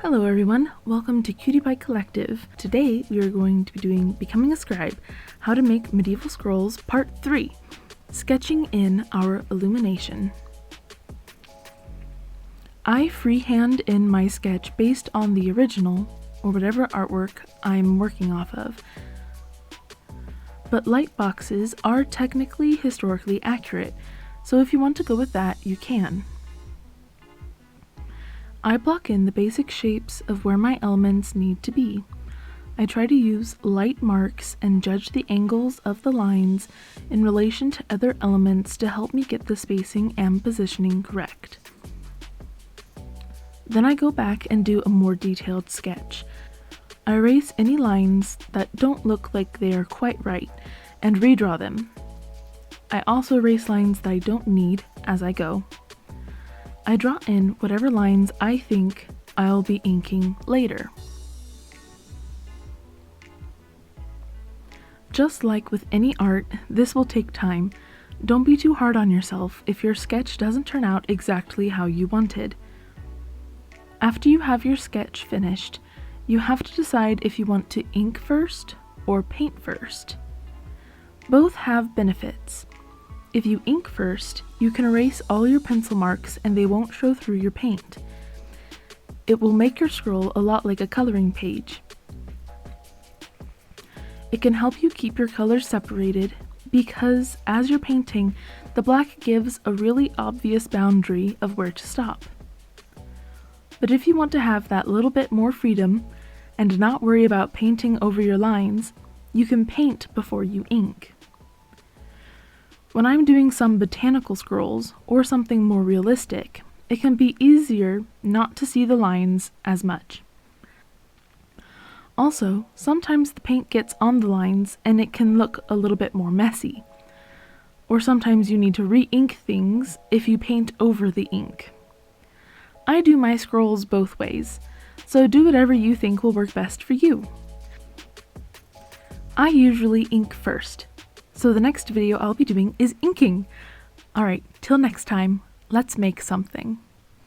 Hello everyone, welcome to Cutie Pie Collective. Today we are going to be doing Becoming a Scribe, How to Make Medieval Scrolls Part 3, Sketching in our Illumination. I freehand in my sketch based on the original, or whatever artwork I'm working off of. But light boxes are technically historically accurate, so if you want to go with that, you can. I block in the basic shapes of where my elements need to be. I try to use light marks and judge the angles of the lines in relation to other elements to help me get the spacing and positioning correct. Then I go back and do a more detailed sketch. I erase any lines that don't look like they are quite right and redraw them. I also erase lines that I don't need as I go. I draw in whatever lines I think I'll be inking later. Just like with any art, this will take time. Don't be too hard on yourself if your sketch doesn't turn out exactly how you wanted. After you have your sketch finished, you have to decide if you want to ink first or paint first. Both have benefits. If you ink first, you can erase all your pencil marks and they won't show through your paint. It will make your scroll a lot like a coloring page. It can help you keep your colors separated because as you're painting, the black gives a really obvious boundary of where to stop. But if you want to have that little bit more freedom and not worry about painting over your lines, you can paint before you ink. When I'm doing some botanical scrolls or something more realistic, it can be easier not to see the lines as much. Also, sometimes the paint gets on the lines and it can look a little bit more messy. Or sometimes you need to re-ink things if you paint over the ink. I do my scrolls both ways, so do whatever you think will work best for you. I usually ink first. So the next video I'll be doing is inking. Alright, till next time, let's make something.